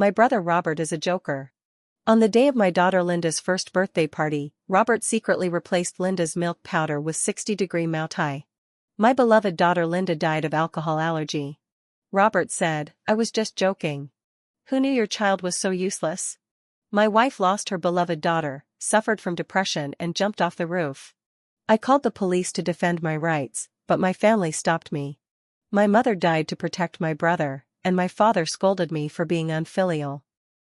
my brother Robert is a joker. On the day of my daughter Linda's first birthday party, Robert secretly replaced Linda's milk powder with 60-degree Moutai. My beloved daughter Linda died of alcohol allergy. Robert said, "I was just joking. Who knew your child was so useless?" My wife lost her beloved daughter, suffered from depression and jumped off the roof. I called the police to defend my rights, but my family stopped me. My mother died to protect my brother, and my father scolded me for being unfilial.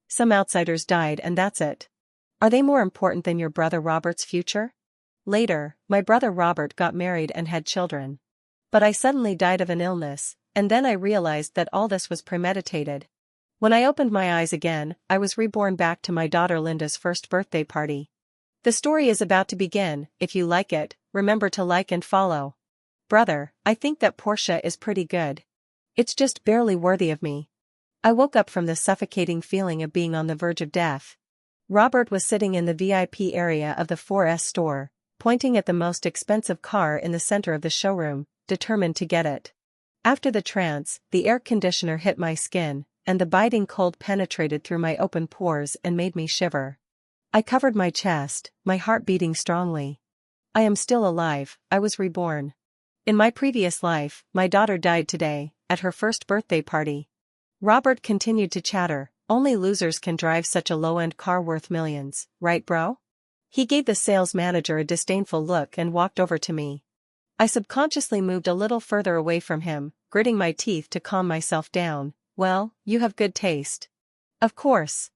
Some outsiders died and that's it. Are they more important than your brother Robert's future? Later, my brother Robert got married and had children. But I suddenly died of an illness, and then I realized that all this was premeditated. When I opened my eyes again, I was reborn back to my daughter Linda's first birthday party. The story is about to begin. If you like it, remember to like and follow. Brother, I think that Portia is pretty good. It's just barely worthy of me. I woke up from the suffocating feeling of being on the verge of death. Robert was sitting in the VIP area of the 4S store, pointing at the most expensive car in the center of the showroom, determined to get it. After the trance, the air conditioner hit my skin, and the biting cold penetrated through my open pores and made me shiver. I covered my chest, my heart beating strongly. I am still alive, I was reborn. In my previous life, my daughter died today, at her first birthday party. Robert continued to chatter, only losers can drive such a low-end car worth millions, right bro? He gave the sales manager a disdainful look and walked over to me. I subconsciously moved a little further away from him, gritting my teeth to calm myself down. Well, you have good taste. Of course.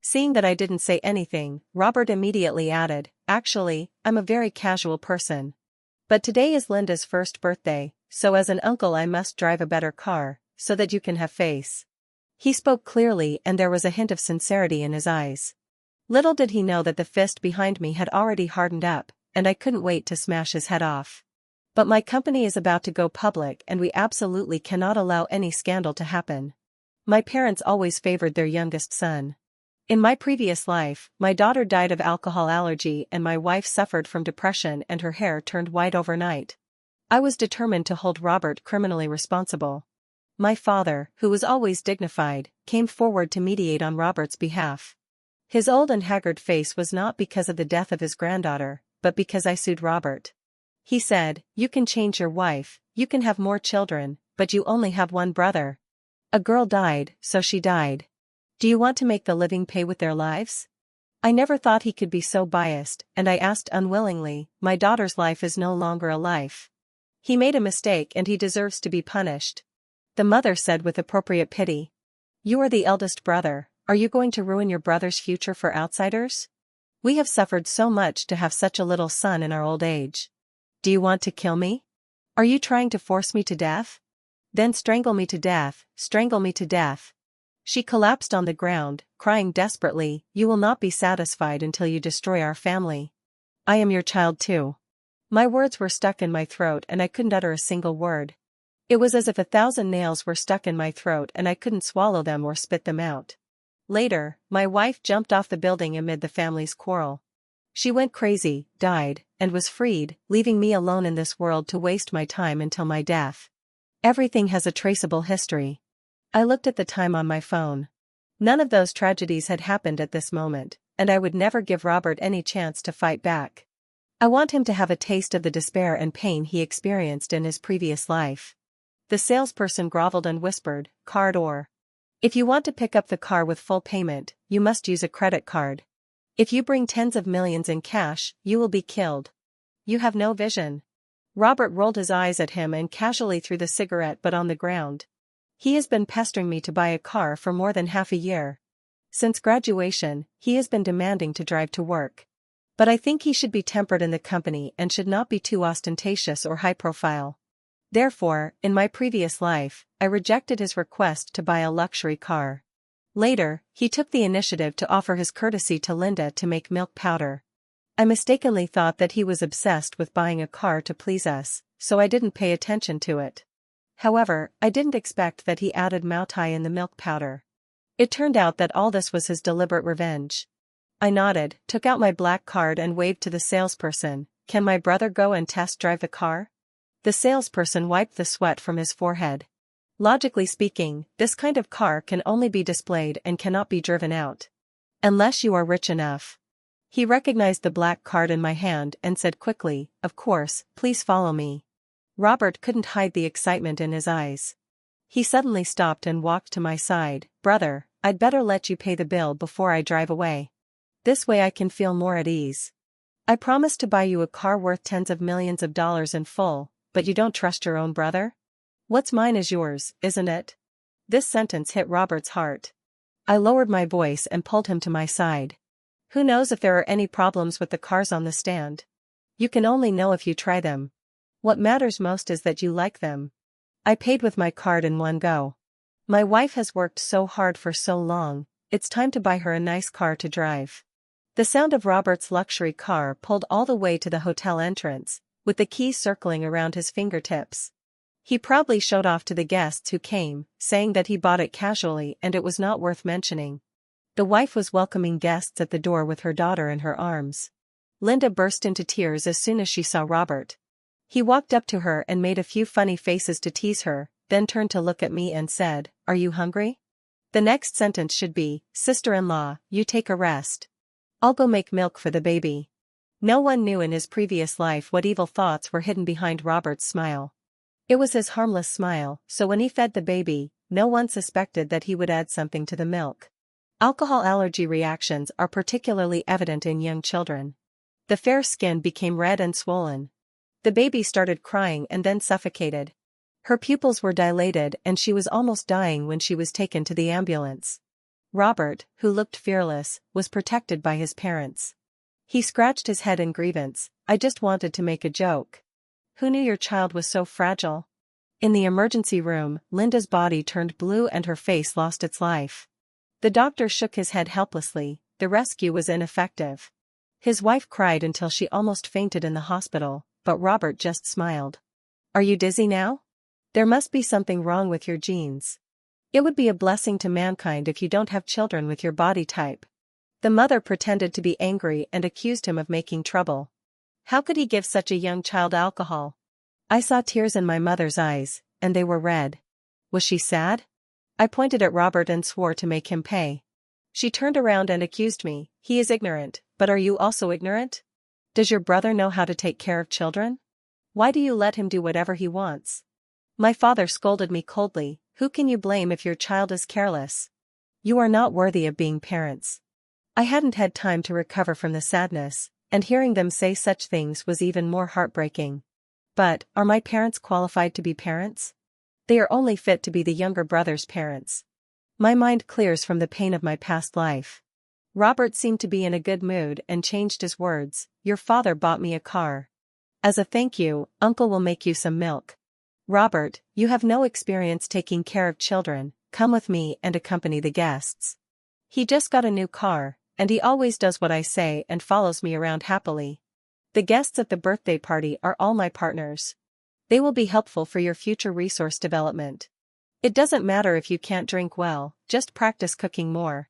Seeing that I didn't say anything, Robert immediately added, "Actually, I'm a very casual person. But today is Linda's first birthday, so as an uncle I must drive a better car, so that you can have face." He spoke clearly and there was a hint of sincerity in his eyes. Little did he know that the fist behind me had already hardened up, and I couldn't wait to smash his head off. But my company is about to go public and we absolutely cannot allow any scandal to happen. My parents always favored their youngest son. In my previous life, my daughter died of alcohol allergy and my wife suffered from depression and her hair turned white overnight. I was determined to hold Robert criminally responsible. My father, who was always dignified, came forward to mediate on Robert's behalf. His old and haggard face was not because of the death of his granddaughter, but because I sued Robert. He said, "You can change your wife, you can have more children, but you only have one brother. A girl died, so she died. Do you want to make the living pay with their lives?" I never thought he could be so biased, and I asked unwillingly, "My daughter's life is no longer a life. He made a mistake and he deserves to be punished." The mother said with appropriate pity, "You are the eldest brother, are you going to ruin your brother's future for outsiders? We have suffered so much to have such a little son in our old age. Do you want to kill me? Are you trying to force me to death? Then strangle me to death, strangle me to death." She collapsed on the ground, crying desperately, "You will not be satisfied until you destroy our family. I am your child too." My words were stuck in my throat and I couldn't utter a single word. It was as if 1,000 nails were stuck in my throat and I couldn't swallow them or spit them out. Later, my wife jumped off the building amid the family's quarrel. She went crazy, died, and was freed, leaving me alone in this world to waste my time until my death. Everything has a traceable history. I looked at the time on my phone. None of those tragedies had happened at this moment, and I would never give Robert any chance to fight back. I want him to have a taste of the despair and pain he experienced in his previous life. The salesperson groveled and whispered, "Card or. If you want to pick up the car with full payment, you must use a credit card. If you bring tens of millions in cash, you will be killed. You have no vision." Robert rolled his eyes at him and casually threw the cigarette butt on the ground. "He has been pestering me to buy a car for more than half a year. Since graduation, he has been demanding to drive to work. But I think he should be tempered in the company and should not be too ostentatious or high profile. Therefore, in my previous life, I rejected his request to buy a luxury car. Later, he took the initiative to offer his courtesy to Linda to make milk powder. I mistakenly thought that he was obsessed with buying a car to please us, so I didn't pay attention to it. However, I didn't expect that he added Moutai in the milk powder. It turned out that all this was his deliberate revenge. I nodded, took out my black card and waved to the salesperson, "Can my brother go and test drive the car?" The salesperson wiped the sweat from his forehead. Logically speaking, this kind of car can only be displayed and cannot be driven out. Unless you are rich enough. He recognized the black card in my hand and said quickly, "Of course, please follow me." Robert couldn't hide the excitement in his eyes. He suddenly stopped and walked to my side. "Brother, I'd better let you pay the bill before I drive away. This way I can feel more at ease. I promised to buy you a car worth tens of millions of dollars in full, but you don't trust your own brother? What's mine is yours, isn't it?" This sentence hit Robert's heart. I lowered my voice and pulled him to my side. "Who knows if there are any problems with the cars on the stand? You can only know if you try them. What matters most is that you like them." I paid with my card in one go. My wife has worked so hard for so long, it's time to buy her a nice car to drive. The sound of Robert's luxury car pulled all the way to the hotel entrance, with the keys circling around his fingertips. He proudly showed off to the guests who came, saying that he bought it casually and it was not worth mentioning. The wife was welcoming guests at the door with her daughter in her arms. Linda burst into tears as soon as she saw Robert. He walked up to her and made a few funny faces to tease her, then turned to look at me and said, "Are you hungry?" The next sentence should be, "Sister-in-law, you take a rest. I'll go make milk for the baby." No one knew in his previous life what evil thoughts were hidden behind Robert's smile. It was his harmless smile, so when he fed the baby, no one suspected that he would add something to the milk. Alcohol allergy reactions are particularly evident in young children. The fair skin became red and swollen. The baby started crying and then suffocated. Her pupils were dilated and she was almost dying when she was taken to the ambulance. Robert, who looked fearless, was protected by his parents. He scratched his head in grievance. "I just wanted to make a joke. Who knew your child was so fragile?" In the emergency room, Linda's body turned blue and her face lost its life. The doctor shook his head helplessly. The rescue was ineffective. His wife cried until she almost fainted in the hospital, but Robert just smiled. "Are you dizzy now? There must be something wrong with your genes. It would be a blessing to mankind if you don't have children with your body type." The mother pretended to be angry and accused him of making trouble. How could he give such a young child alcohol? I saw tears in my mother's eyes, and they were red. Was she sad? I pointed at Robert and swore to make him pay. She turned around and accused me. "He is ignorant, but are you also ignorant? Does your brother know how to take care of children? Why do you let him do whatever he wants?" My father scolded me coldly. "Who can you blame if your child is careless? You are not worthy of being parents." I hadn't had time to recover from the sadness, and hearing them say such things was even more heartbreaking. But, are my parents qualified to be parents? They are only fit to be the younger brother's parents. My mind clears from the pain of my past life. Robert seemed to be in a good mood and changed his words. "Your father bought me a car. As a thank you, Uncle will make you some milk. Robert, you have no experience taking care of children, come with me and accompany the guests." He just got a new car, and he always does what I say and follows me around happily. The guests at the birthday party are all my partners. They will be helpful for your future resource development. It doesn't matter if you can't drink well, just practice cooking more.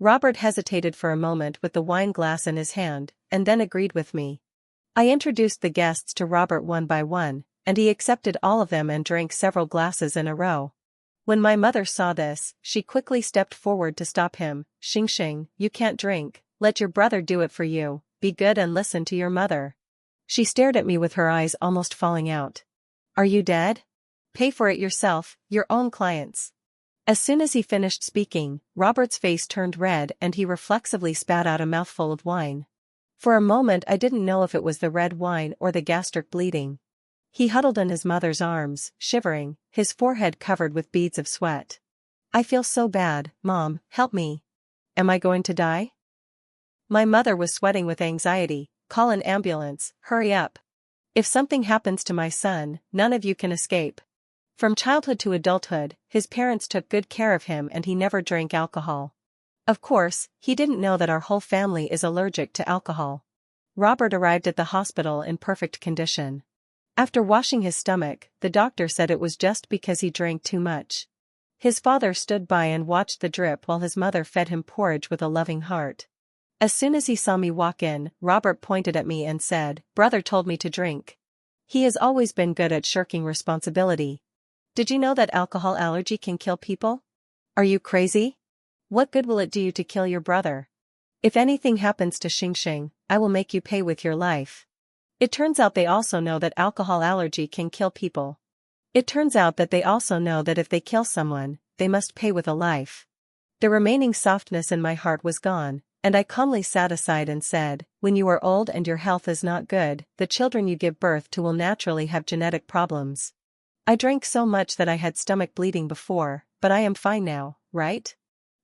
Robert hesitated for a moment with the wine glass in his hand, and then agreed with me. I introduced the guests to Robert one by one, and he accepted all of them and drank several glasses in a row. When my mother saw this, she quickly stepped forward to stop him. "Xing Xing, you can't drink, let your brother do it for you, be good and listen to your mother." She stared at me with her eyes almost falling out. "Are you dead? Pay for it yourself, your own clients." As soon as he finished speaking, Robert's face turned red and he reflexively spat out a mouthful of wine. For a moment I didn't know if it was the red wine or the gastric bleeding. He huddled in his mother's arms, shivering, his forehead covered with beads of sweat. "I feel so bad, Mom, help me. Am I going to die?" My mother was sweating with anxiety. "Call an ambulance, hurry up. If something happens to my son, none of you can escape." From childhood to adulthood, his parents took good care of him and he never drank alcohol. Of course, he didn't know that our whole family is allergic to alcohol. Robert arrived at the hospital in perfect condition. After washing his stomach, the doctor said it was just because he drank too much. His father stood by and watched the drip while his mother fed him porridge with a loving heart. As soon as he saw me walk in, Robert pointed at me and said, "Brother told me to drink." He has always been good at shirking responsibility. Did you know that alcohol allergy can kill people? Are you crazy? What good will it do you to kill your brother? If anything happens to Xing Xing, I will make you pay with your life. It turns out they also know that alcohol allergy can kill people. It turns out that they also know that if they kill someone, they must pay with a life. The remaining softness in my heart was gone, and I calmly sat aside and said, when you are old and your health is not good, the children you give birth to will naturally have genetic problems. I drank so much that I had stomach bleeding before, but I am fine now, right?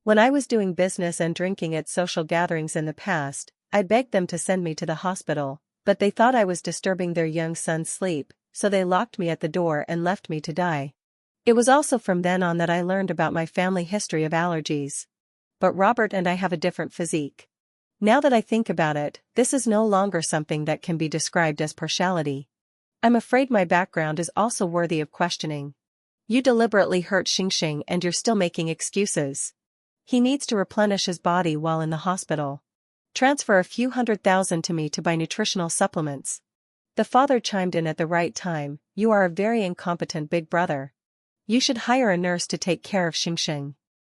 When I was doing business and drinking at social gatherings in the past, I begged them to send me to the hospital, but they thought I was disturbing their young son's sleep, so they locked me at the door and left me to die. It was also from then on that I learned about my family history of allergies. But Robert and I have a different physique. Now that I think about it, this is no longer something that can be described as partiality. I'm afraid my background is also worthy of questioning. You deliberately hurt Xing Xing and you're still making excuses. He needs to replenish his body while in the hospital. Transfer a few $100,000 to me to buy nutritional supplements. The father chimed in at the right time, you are a very incompetent big brother. You should hire a nurse to take care of Xing Xing.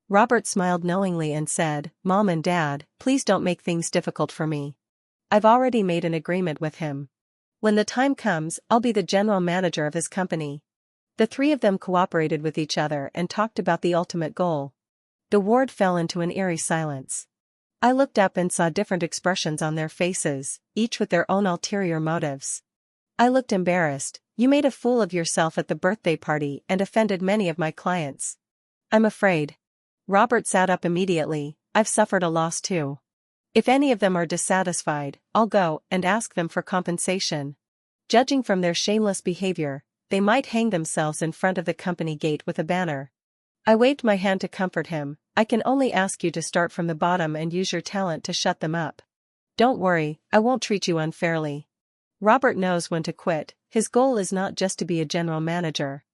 Robert smiled knowingly and said, Mom and Dad, please don't make things difficult for me. I've already made an agreement with him. When the time comes, I'll be the general manager of his company. The three of them cooperated with each other and talked about the ultimate goal. The ward fell into an eerie silence. I looked up and saw different expressions on their faces, each with their own ulterior motives. I looked embarrassed. You made a fool of yourself at the birthday party and offended many of my clients. I'm afraid. Robert sat up immediately, I've suffered a loss too. If any of them are dissatisfied, I'll go and ask them for compensation. Judging from their shameless behavior, they might hang themselves in front of the company gate with a banner. I waved my hand to comfort him. I can only ask you to start from the bottom and use your talent to shut them up. Don't worry, I won't treat you unfairly. Robert knows when to quit. His goal is not just to be a general manager.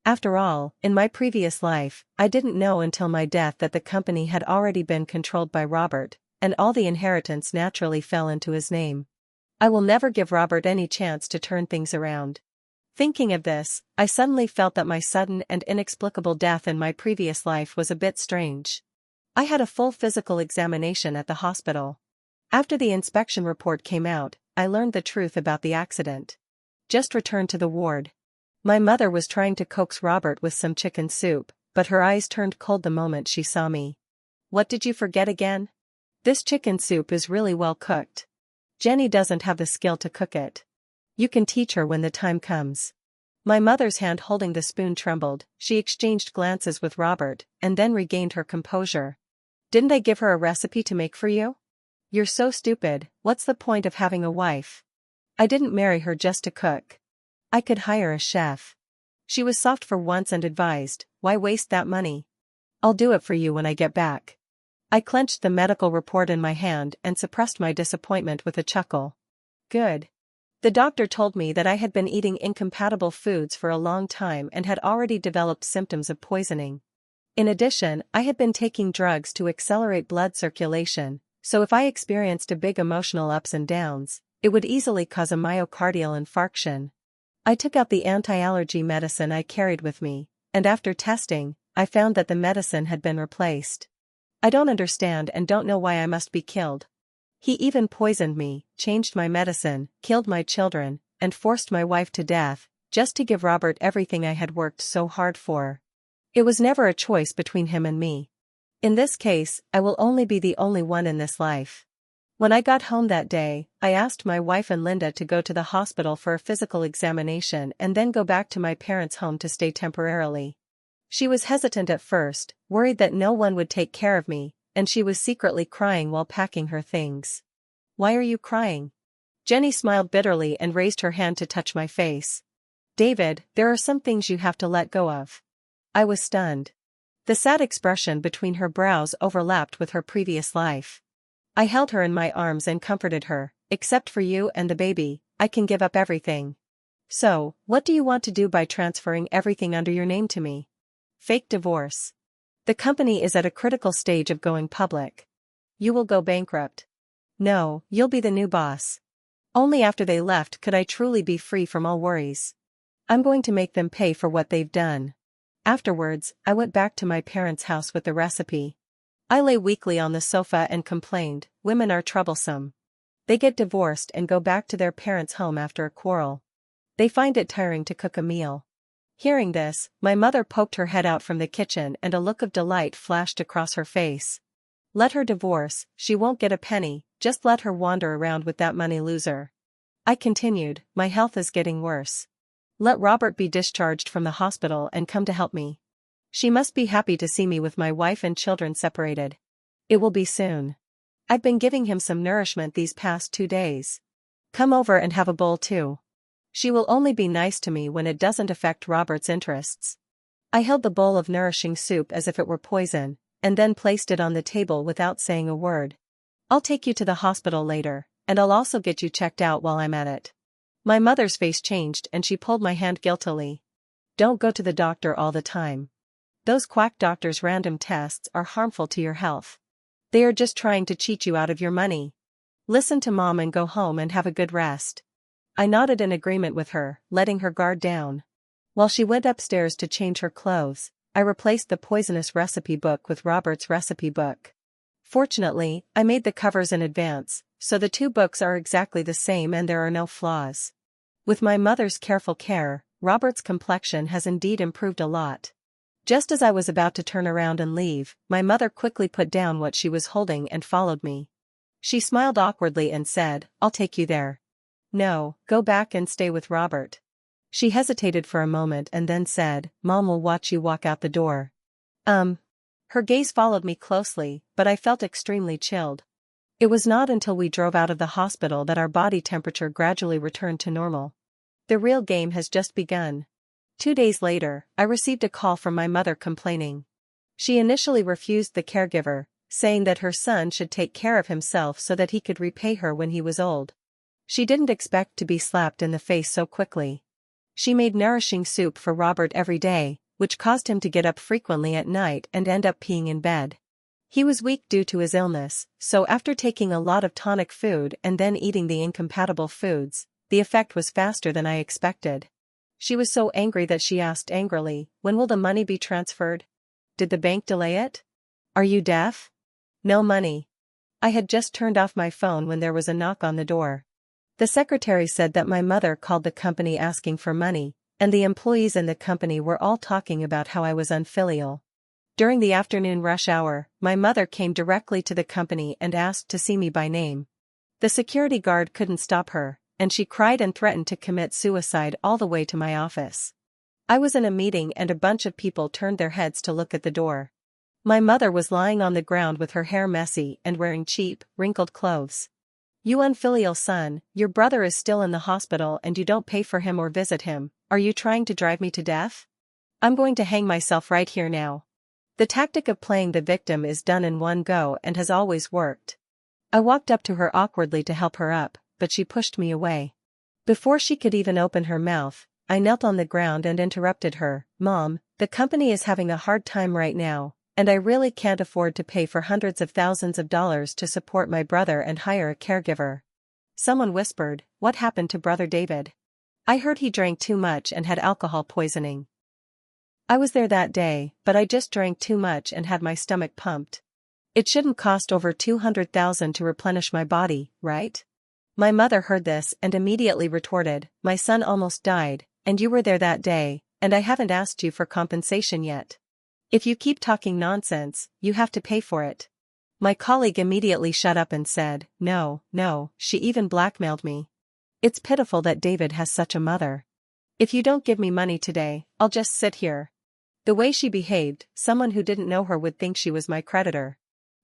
After all, in my previous life, I didn't know until my death that the company had already been controlled by Robert, and all the inheritance naturally fell into his name. I will never give Robert any chance to turn things around. Thinking of this, I suddenly felt that my sudden and inexplicable death in my previous life was a bit strange. I had a full physical examination at the hospital. After the inspection report came out, I learned the truth about the accident. Just returned to the ward. My mother was trying to coax Robert with some chicken soup, but her eyes turned cold the moment she saw me. What did you forget again? This chicken soup is really well cooked. Jenny doesn't have the skill to cook it. You can teach her when the time comes. My mother's hand holding the spoon trembled. She exchanged glances with Robert, and then regained her composure. Didn't I give her a recipe to make for you? You're so stupid, what's the point of having a wife? I didn't marry her just to cook. I could hire a chef. She was soft for once and advised, why waste that money? I'll do it for you when I get back. I clenched the medical report in my hand and suppressed my disappointment with a chuckle. Good. The doctor told me that I had been eating incompatible foods for a long time and had already developed symptoms of poisoning. In addition, I had been taking drugs to accelerate blood circulation, so if I experienced a big emotional ups and downs, it would easily cause a myocardial infarction. I took out the anti-allergy medicine I carried with me, and after testing, I found that the medicine had been replaced. I don't understand and don't know why I must be killed. He even poisoned me, changed my medicine, killed my children, and forced my wife to death, just to give Robert everything I had worked so hard for. It was never a choice between him and me. In this case, I will only be the only one in this life. When I got home that day, I asked my wife and Linda to go to the hospital for a physical examination and then go back to my parents' home to stay temporarily. She was hesitant at first, worried that no one would take care of me, and she was secretly crying while packing her things. Why are you crying? Jenny smiled bitterly and raised her hand to touch my face. David, there are some things you have to let go of. I was stunned. The sad expression between her brows overlapped with her previous life. I held her in my arms and comforted her. Except for you and the baby, I can give up everything. So, what do you want to do by transferring everything under your name to me? Fake divorce. The company is at a critical stage of going public. You will go bankrupt. No, you'll be the new boss. Only after they left could I truly be free from all worries. I'm going to make them pay for what they've done. Afterwards, I went back to my parents' house with the recipe. I lay weakly on the sofa and complained, women are troublesome. They get divorced and go back to their parents' home after a quarrel. They find it tiring to cook a meal. Hearing this, my mother poked her head out from the kitchen and a look of delight flashed across her face. Let her divorce, she won't get a penny, just let her wander around with that money loser. I continued, my health is getting worse. Let Robert be discharged from the hospital and come to help me. She must be happy to see me with my wife and children separated. It will be soon. I've been giving him some nourishment these past 2 days. Come over and have a bowl too. She will only be nice to me when it doesn't affect Robert's interests. I held the bowl of nourishing soup as if it were poison, and then placed it on the table without saying a word. I'll take you to the hospital later, and I'll also get you checked out while I'm at it. My mother's face changed and she pulled my hand guiltily. Don't go to the doctor all the time. Those quack doctors' random tests are harmful to your health. They are just trying to cheat you out of your money. Listen to Mom and go home and have a good rest. I nodded in agreement with her, letting her guard down. While she went upstairs to change her clothes, I replaced the poisonous recipe book with Robert's recipe book. Fortunately, I made the covers in advance, so the 2 books are exactly the same and there are no flaws. With my mother's careful care, Robert's complexion has indeed improved a lot. Just as I was about to turn around and leave, my mother quickly put down what she was holding and followed me. She smiled awkwardly and said, I'll take you there. No, go back and stay with Robert. She hesitated for a moment and then said, Mom will watch you walk out the door. Her gaze followed me closely, but I felt extremely chilled. It was not until we drove out of the hospital that our body temperature gradually returned to normal. The real game has just begun. 2 days later, I received a call from my mother complaining. She initially refused the caregiver, saying that her son should take care of himself so that he could repay her when he was old. She didn't expect to be slapped in the face so quickly. She made nourishing soup for Robert every day, which caused him to get up frequently at night and end up peeing in bed. He was weak due to his illness, so after taking a lot of tonic food and then eating the incompatible foods, the effect was faster than I expected. She was so angry that she asked angrily, when will the money be transferred? Did the bank delay it? Are you deaf? No money. I had just turned off my phone when there was a knock on the door. The secretary said that my mother called the company asking for money, and the employees in the company were all talking about how I was unfilial. During the afternoon rush hour, my mother came directly to the company and asked to see me by name. The security guard couldn't stop her, and she cried and threatened to commit suicide all the way to my office. I was in a meeting and a bunch of people turned their heads to look at the door. My mother was lying on the ground with her hair messy and wearing cheap, wrinkled clothes. You unfilial son, your brother is still in the hospital and you don't pay for him or visit him. Are you trying to drive me to death? I'm going to hang myself right here now. The tactic of playing the victim is done in one go and has always worked. I walked up to her awkwardly to help her up, but she pushed me away. Before she could even open her mouth, I knelt on the ground and interrupted her. Mom, the company is having a hard time right now, and I really can't afford to pay for hundreds of thousands of dollars to support my brother and hire a caregiver. Someone whispered, what happened to Brother David? I heard he drank too much and had alcohol poisoning. I was there that day, but I just drank too much and had my stomach pumped. It shouldn't cost over $200,000 to replenish my body, right? My mother heard this and immediately retorted, my son almost died, and you were there that day, and I haven't asked you for compensation yet. If you keep talking nonsense, you have to pay for it. My colleague immediately shut up and said, no, she even blackmailed me. It's pitiful that David has such a mother. If you don't give me money today, I'll just sit here. The way she behaved, someone who didn't know her would think she was my creditor.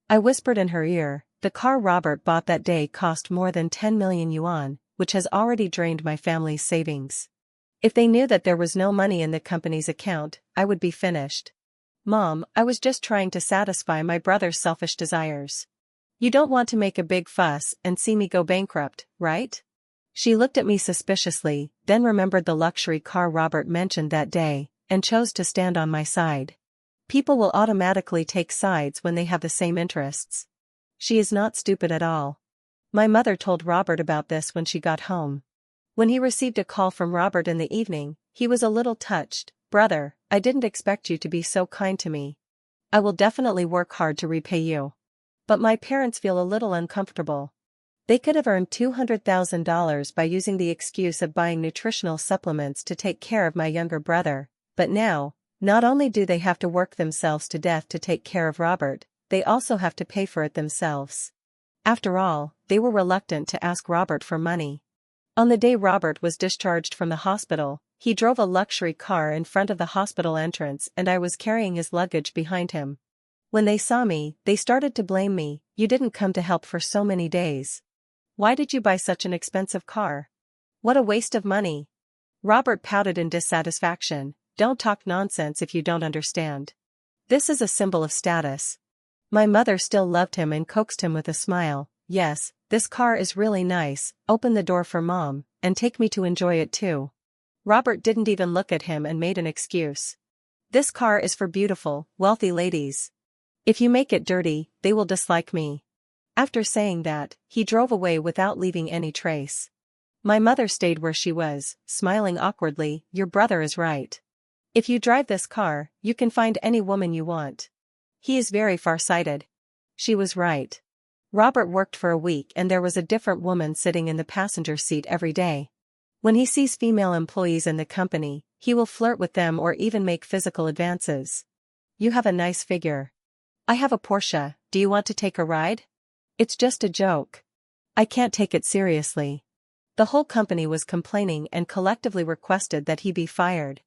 I whispered in her ear, the car Robert bought that day cost more than 10 million yuan, which has already drained my family's savings. If they knew that there was no money in the company's account, I would be finished. Mom, I was just trying to satisfy my brother's selfish desires. You don't want to make a big fuss and see me go bankrupt, right? She looked at me suspiciously, then remembered the luxury car Robert mentioned that day, and chose to stand on my side. People will automatically take sides when they have the same interests. She is not stupid at all. My mother told Robert about this when she got home. When he received a call from Robert in the evening, he was a little touched, Brother, I didn't expect you to be so kind to me. I will definitely work hard to repay you. But my parents feel a little uncomfortable. They could have earned $200,000 by using the excuse of buying nutritional supplements to take care of my younger brother, but now, not only do they have to work themselves to death to take care of Robert, they also have to pay for it themselves. After all, they were reluctant to ask Robert for money. On the day Robert was discharged from the hospital, he drove a luxury car in front of the hospital entrance and I was carrying his luggage behind him. When they saw me, they started to blame me. You didn't come to help for so many days. Why did you buy such an expensive car? What a waste of money. Robert pouted in dissatisfaction. Don't talk nonsense if you don't understand. This is a symbol of status. My mother still loved him and coaxed him with a smile. Yes, this car is really nice, open the door for Mom, and take me to enjoy it too. Robert didn't even look at him and made an excuse. This car is for beautiful, wealthy ladies. If you make it dirty, they will dislike me. After saying that, he drove away without leaving any trace. My mother stayed where she was, smiling awkwardly. Your brother is right. If you drive this car, you can find any woman you want. He is very far-sighted. She was right. Robert worked for a week and there was a different woman sitting in the passenger seat every day. When he sees female employees in the company, he will flirt with them or even make physical advances. You have a nice figure. I have a Porsche, do you want to take a ride? It's just a joke. I can't take it seriously. The whole company was complaining and collectively requested that he be fired.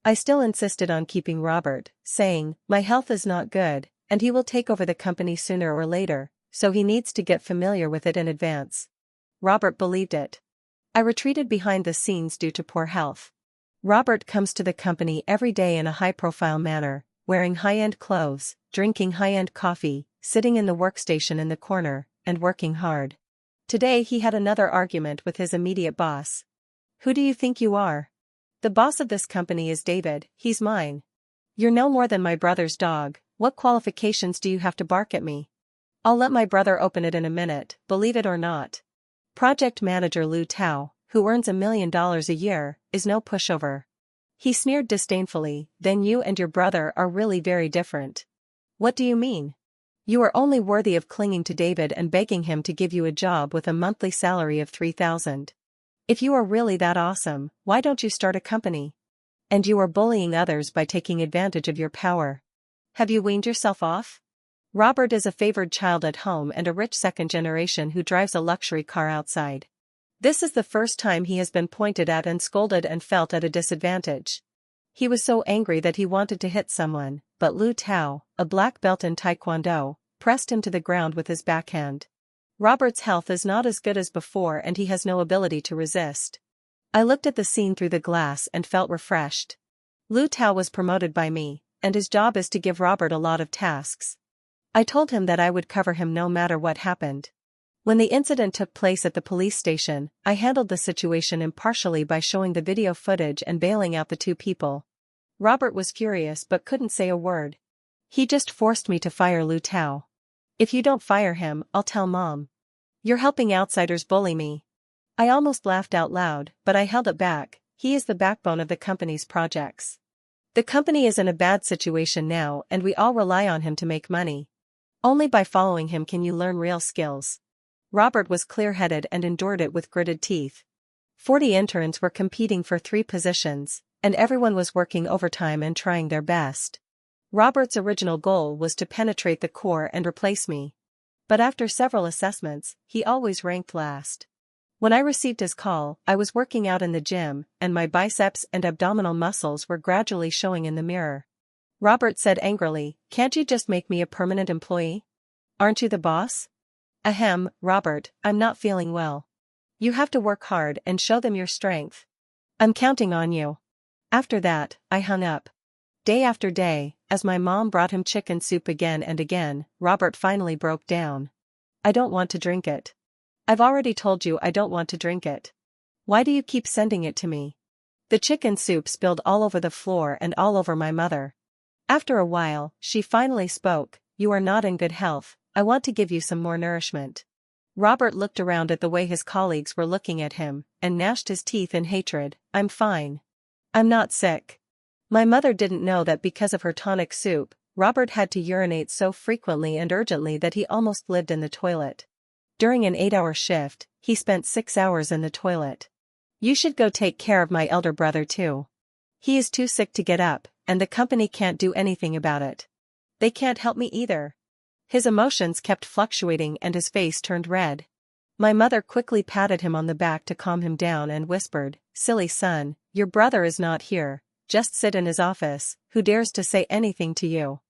I still insisted on keeping Robert, saying, my health is not good, and he will take over the company sooner or later, so he needs to get familiar with it in advance. Robert believed it. I retreated behind the scenes due to poor health. Robert comes to the company every day in a high-profile manner, wearing high-end clothes, drinking high-end coffee, sitting in the workstation in the corner, and working hard. Today he had another argument with his immediate boss. Who do you think you are? The boss of this company is David, he's mine. You're no more than my brother's dog, what qualifications do you have to bark at me? I'll let my brother open it in a minute, believe it or not. Project manager Lu Tao, who earns $1 million a year, is no pushover. He sneered disdainfully, then you and your brother are really very different. What do you mean? You are only worthy of clinging to David and begging him to give you a job with a monthly salary of $3,000. If you are really that awesome, why don't you start a company? And you are bullying others by taking advantage of your power. Have you weaned yourself off? Robert is a favored child at home and a rich second generation who drives a luxury car outside. This is the first time he has been pointed at and scolded and felt at a disadvantage. He was so angry that he wanted to hit someone, but Lu Tao, a black belt in Taekwondo, pressed him to the ground with his backhand. Robert's health is not as good as before and he has no ability to resist. I looked at the scene through the glass and felt refreshed. Lu Tao was promoted by me, and his job is to give Robert a lot of tasks. I told him that I would cover him no matter what happened. When the incident took place at the police station, I handled the situation impartially by showing the video footage and bailing out the two people. Robert was furious but couldn't say a word. He just forced me to fire Lu Tao. If you don't fire him, I'll tell Mom. You're helping outsiders bully me. I almost laughed out loud, but I held it back. He is the backbone of the company's projects. The company is in a bad situation now and we all rely on him to make money. Only by following him can you learn real skills. Robert was clear-headed and endured it with gritted teeth. 40 interns were competing for 3 positions, and everyone was working overtime and trying their best. Robert's original goal was to penetrate the core and replace me. But after several assessments, he always ranked last. When I received his call, I was working out in the gym, and my biceps and abdominal muscles were gradually showing in the mirror. Robert said angrily, "Can't you just make me a permanent employee? Aren't you the boss?" Ahem, Robert, I'm not feeling well. You have to work hard and show them your strength. I'm counting on you. After that, I hung up. Day after day, as my mom brought him chicken soup again and again, Robert finally broke down. I don't want to drink it. I've already told you I don't want to drink it. Why do you keep sending it to me? The chicken soup spilled all over the floor and all over my mother. After a while, she finally spoke, "You are not in good health, I want to give you some more nourishment." Robert looked around at the way his colleagues were looking at him, and gnashed his teeth in hatred. "I'm fine. I'm not sick. My mother didn't know that because of her tonic soup, Robert had to urinate so frequently and urgently that he almost lived in the toilet. During an 8-hour shift, he spent 6 hours in the toilet. You should go take care of my elder brother too. He is too sick to get up, and the company can't do anything about it. They can't help me either. His emotions kept fluctuating and his face turned red. My mother quickly patted him on the back to calm him down and whispered, "Silly son, your brother is not here, just sit in his office, who dares to say anything to you?"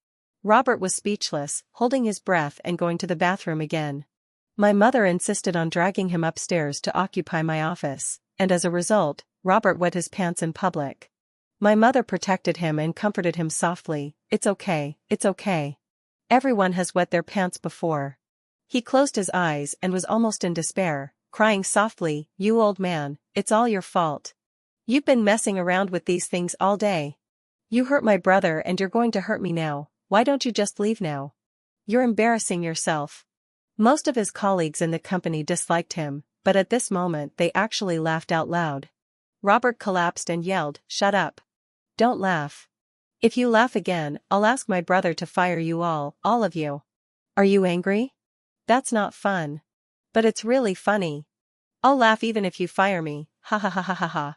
Robert was speechless, holding his breath and going to the bathroom again. My mother insisted on dragging him upstairs to occupy my office, and as a result, Robert wet his pants in public. My mother protected him and comforted him softly, "It's okay, it's okay. Everyone has wet their pants before." He closed his eyes and was almost in despair, crying softly, "You old man, it's all your fault. You've been messing around with these things all day. You hurt my brother and you're going to hurt me now, why don't you just leave now? You're embarrassing yourself." Most of his colleagues in the company disliked him, but at this moment they actually laughed out loud. Robert collapsed and yelled, "Shut up. Don't laugh. If you laugh again, I'll ask my brother to fire you all of you. Are you angry? That's not fun. But it's really funny. I'll laugh even if you fire me, ha ha ha ha ha ha.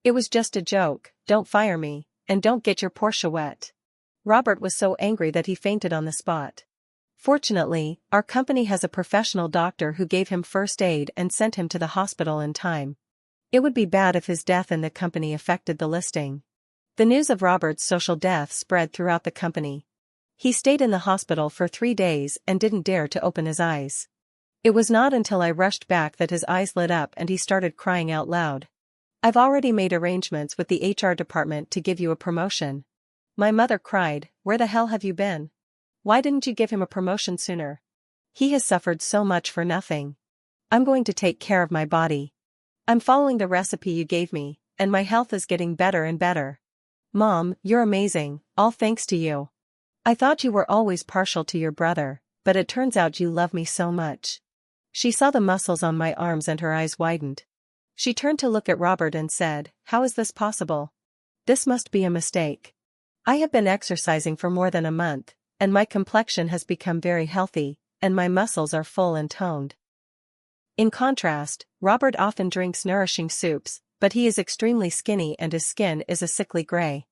It was just a joke, don't fire me, and don't get your Porsche wet." Robert was so angry that he fainted on the spot. Fortunately, our company has a professional doctor who gave him first aid and sent him to the hospital in time. It would be bad if his death in the company affected the listing. The news of Robert's social death spread throughout the company. He stayed in the hospital for 3 days and didn't dare to open his eyes. It was not until I rushed back that his eyes lit up and he started crying out loud. "I've already made arrangements with the HR department to give you a promotion." My mother cried, "Where the hell have you been? Why didn't you give him a promotion sooner? He has suffered so much for nothing. I'm going to take care of my body. I'm following the recipe you gave me, and my health is getting better and better. Mom, you're amazing, all thanks to you. I thought you were always partial to your brother, but it turns out you love me so much." She saw the muscles on my arms and her eyes widened. She turned to look at Robert and said, "How is this possible? This must be a mistake. I have been exercising for more than a month, and my complexion has become very healthy, and my muscles are full and toned." In contrast, Robert often drinks nourishing soups, but he is extremely skinny and his skin is a sickly gray.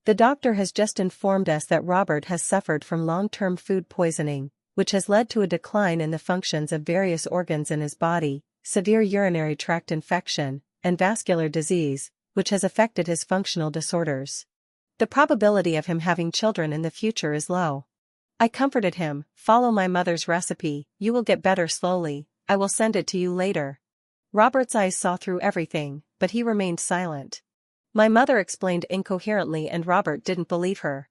The doctor has just informed us that Robert has suffered from long-term food poisoning, which has led to a decline in the functions of various organs in his body, severe urinary tract infection, and vascular disease, which has affected his functional disorders. The probability of him having children in the future is low. I comforted him, "Follow my mother's recipe, you will get better slowly, I will send it to you later." Robert's eyes saw through everything, but he remained silent. My mother explained incoherently and Robert didn't believe her.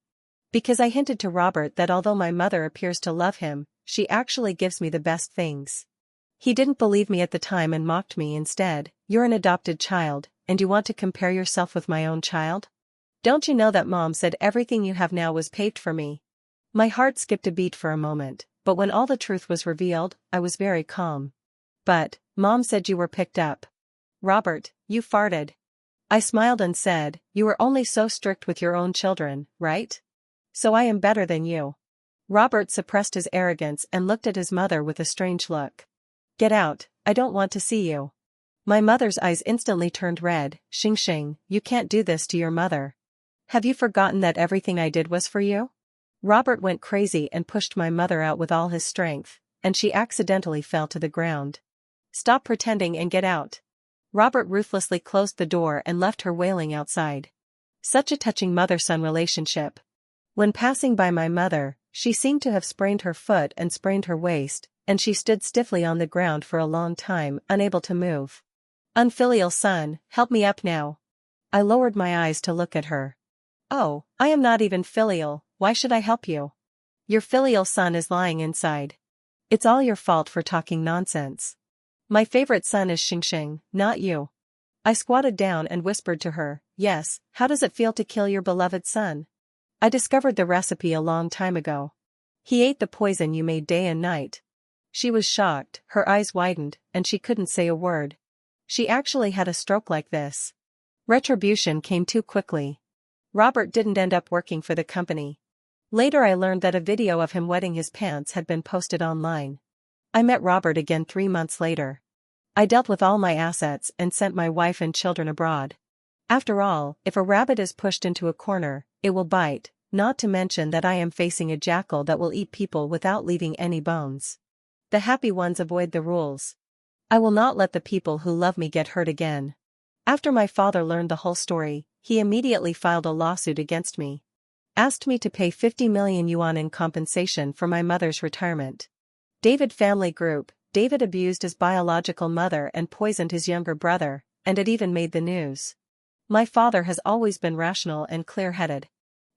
Because I hinted to Robert that although my mother appears to love him, she actually gives me the best things. He didn't believe me at the time and mocked me instead. "You're an adopted child, and you want to compare yourself with my own child? Don't you know that Mom said everything you have now was paved for me?" My heart skipped a beat for a moment, but when all the truth was revealed, I was very calm. "But, Mom said you were picked up. Robert, you farted." I smiled and said, "You were only so strict with your own children, right? So I am better than you." Robert suppressed his arrogance and looked at his mother with a strange look. "Get out, I don't want to see you." My mother's eyes instantly turned red. "Xing Xing, you can't do this to your mother. Have you forgotten that everything I did was for you?" Robert went crazy and pushed my mother out with all his strength, and she accidentally fell to the ground. "Stop pretending and get out." Robert ruthlessly closed the door and left her wailing outside. Such a touching mother-son relationship. When passing by my mother, she seemed to have sprained her foot and sprained her waist, and she stood stiffly on the ground for a long time, unable to move. "Unfilial son, help me up now." I lowered my eyes to look at her. "Oh, I am not even filial, why should I help you? Your filial son is lying inside. It's all your fault for talking nonsense. My favorite son is Xing Xing, not you." I squatted down and whispered to her, "Yes, how does it feel to kill your beloved son? I discovered the recipe a long time ago. He ate the poison you made day and night." She was shocked, her eyes widened, and she couldn't say a word. She actually had a stroke like this. Retribution came too quickly. Robert didn't end up working for the company. Later I learned that a video of him wetting his pants had been posted online. I met Robert again 3 months later. I dealt with all my assets and sent my wife and children abroad. After all, if a rabbit is pushed into a corner, it will bite, not to mention that I am facing a jackal that will eat people without leaving any bones. The happy ones avoid the rules. I will not let the people who love me get hurt again. After my father learned the whole story, he immediately filed a lawsuit against me. Asked me to pay 50 million yuan in compensation for my mother's retirement. David family group, David abused his biological mother and poisoned his younger brother, and it even made the news. My father has always been rational and clear-headed.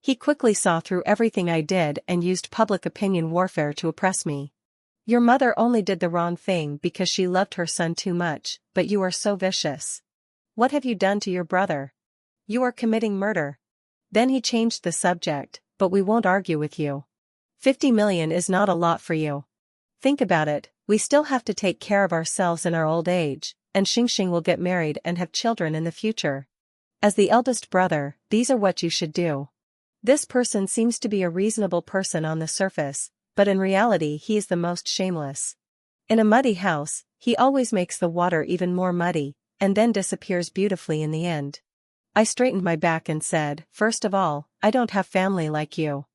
He quickly saw through everything I did and used public opinion warfare to oppress me. Your mother only did the wrong thing because she loved her son too much, but you are so vicious. What have you done to your brother? You are committing murder. Then he changed the subject, but we won't argue with you. 50 million is not a lot for you. Think about it, we still have to take care of ourselves in our old age, and Xingxing will get married and have children in the future. As the eldest brother, these are what you should do. This person seems to be a reasonable person on the surface, but in reality he is the most shameless. In a muddy house, he always makes the water even more muddy, and then disappears beautifully in the end. I straightened my back and said, first of all, I don't have family like you.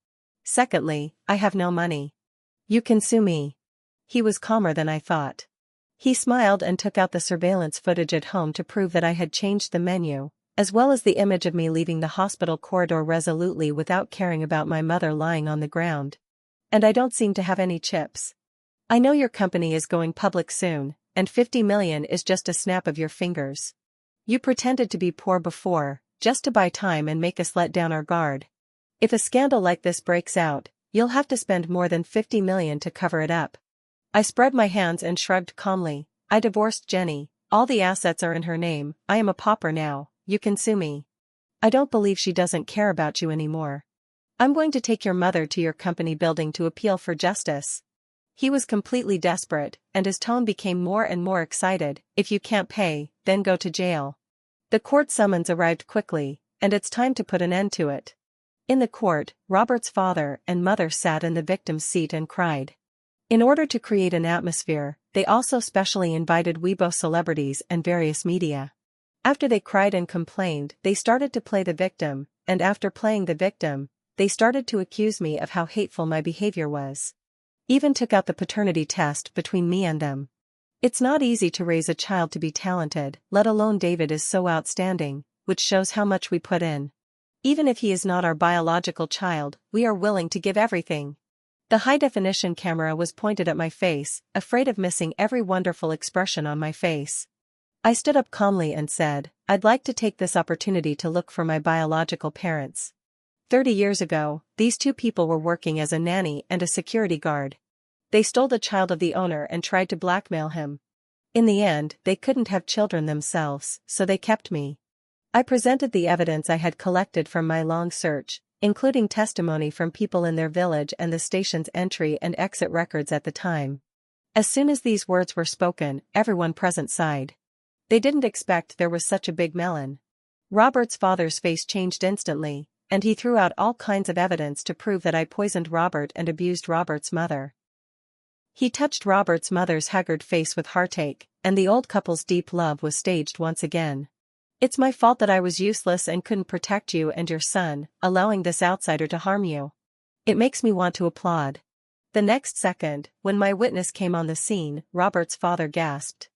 Secondly, I have no money. You can sue me. He was calmer than I thought. He smiled and took out the surveillance footage at home to prove that I had changed the menu, as well as the image of me leaving the hospital corridor resolutely without caring about my mother lying on the ground. And I don't seem to have any chips. I know your company is going public soon, and 50 million is just a snap of your fingers. You pretended to be poor before, just to buy time and make us let down our guard. If a scandal like this breaks out, you'll have to spend more than 50 million to cover it up. I spread my hands and shrugged calmly. I divorced Jenny, all the assets are in her name, I am a pauper now, you can sue me. I don't believe she doesn't care about you anymore. I'm going to take your mother to your company building to appeal for justice. He was completely desperate, and his tone became more and more excited. If you can't pay, then go to jail. The court summons arrived quickly, and it's time to put an end to it. In the court, Robert's father and mother sat in the victim's seat and cried. In order to create an atmosphere, they also specially invited Weibo celebrities and various media. After they cried and complained, they started to play the victim, and after playing the victim, they started to accuse me of how hateful my behavior was. Even took out the paternity test between me and them. It's not easy to raise a child to be talented, let alone David is so outstanding, which shows how much we put in. Even if he is not our biological child, we are willing to give everything. The high-definition camera was pointed at my face, afraid of missing every wonderful expression on my face. I stood up calmly and said, I'd like to take this opportunity to look for my biological parents. 30 years ago, these two people were working as a nanny and a security guard. They stole the child of the owner and tried to blackmail him. In the end, they couldn't have children themselves, so they kept me. I presented the evidence I had collected from my long search, including testimony from people in their village and the station's entry and exit records at the time. As soon as these words were spoken, everyone present sighed. They didn't expect there was such a big melon. Robert's father's face changed instantly, and he threw out all kinds of evidence to prove that I poisoned Robert and abused Robert's mother. He touched Robert's mother's haggard face with heartache, and the old couple's deep love was staged once again. It's my fault that I was useless and couldn't protect you and your son, allowing this outsider to harm you. It makes me want to applaud. The next second, when my witness came on the scene, Robert's father gasped.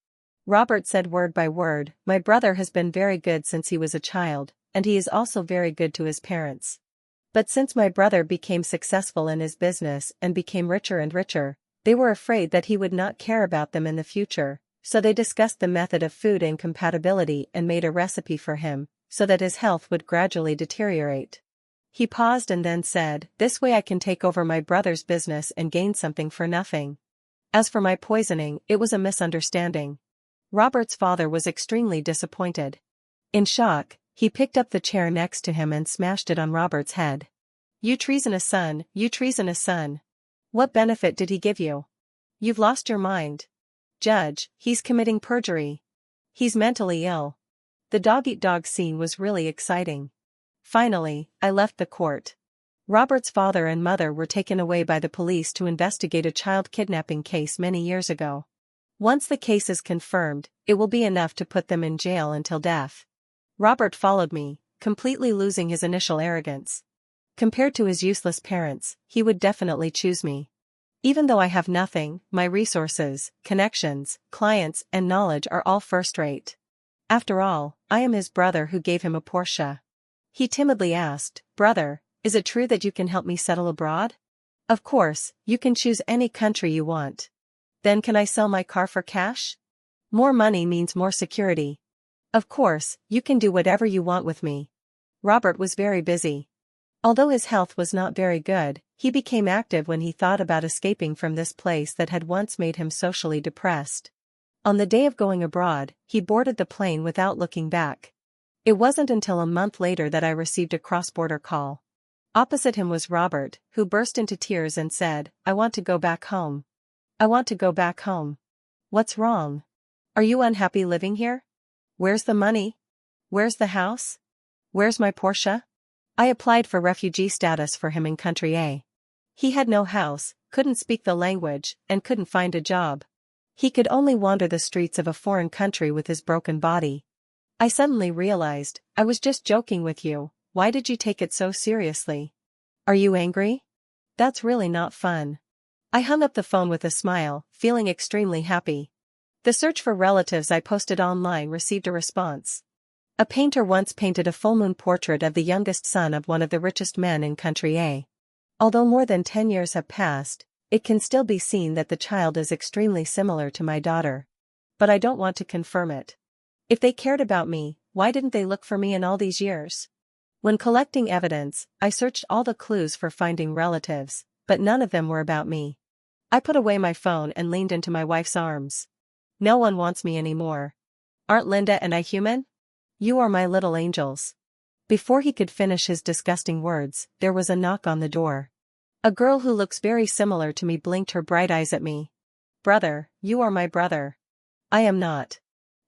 Robert said word by word, my brother has been very good since he was a child, and he is also very good to his parents. But since my brother became successful in his business and became richer and richer, they were afraid that he would not care about them in the future, so they discussed the method of food incompatibility and made a recipe for him, so that his health would gradually deteriorate. He paused and then said, this way I can take over my brother's business and gain something for nothing. As for my poisoning, it was a misunderstanding. Robert's father was extremely disappointed. In shock, he picked up the chair next to him and smashed it on Robert's head. You treasonous son, you treasonous son. What benefit did he give you? You've lost your mind. Judge, he's committing perjury. He's mentally ill. The dog-eat-dog scene was really exciting. Finally, I left the court. Robert's father and mother were taken away by the police to investigate a child kidnapping case many years ago. Once the case is confirmed, it will be enough to put them in jail until death. Robert followed me, completely losing his initial arrogance. Compared to his useless parents, he would definitely choose me. Even though I have nothing, my resources, connections, clients, and knowledge are all first-rate. After all, I am his brother who gave him a Porsche. He timidly asked, "Brother, is it true that you can help me settle abroad?" "Of course, you can choose any country you want." "Then can I sell my car for cash?" "More money means more security." "Of course, you can do whatever you want with me." Robert was very busy. Although his health was not very good, he became active when he thought about escaping from this place that had once made him socially depressed. On the day of going abroad, he boarded the plane without looking back. It wasn't until a month later that I received a cross-border call. Opposite him was Robert, who burst into tears and said, "I want to go back home. I want to go back home." "What's wrong? Are you unhappy living here? Where's the money? Where's the house? Where's my Porsche?" I applied for refugee status for him in country A. He had no house, couldn't speak the language, and couldn't find a job. He could only wander the streets of a foreign country with his broken body. I suddenly realized, I was just joking with you. Why did you take it so seriously? Are you angry? That's really not fun. I hung up the phone with a smile, feeling extremely happy. The search for relatives I posted online received a response. A painter once painted a full-moon portrait of the youngest son of one of the richest men in country A. Although more than 10 years have passed, it can still be seen that the child is extremely similar to my daughter. But I don't want to confirm it. If they cared about me, why didn't they look for me in all these years? When collecting evidence, I searched all the clues for finding relatives, but none of them were about me. I put away my phone and leaned into my wife's arms. No one wants me anymore. Aren't Linda and I human? You are my little angels. Before he could finish his disgusting words, there was a knock on the door. A girl who looks very similar to me blinked her bright eyes at me. "Brother, you are my brother." "I am not."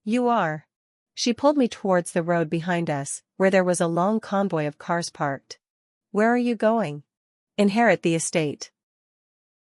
"You are." She pulled me towards the road behind us, where there was a long convoy of cars parked. "Where are you going?" "Inherit the estate."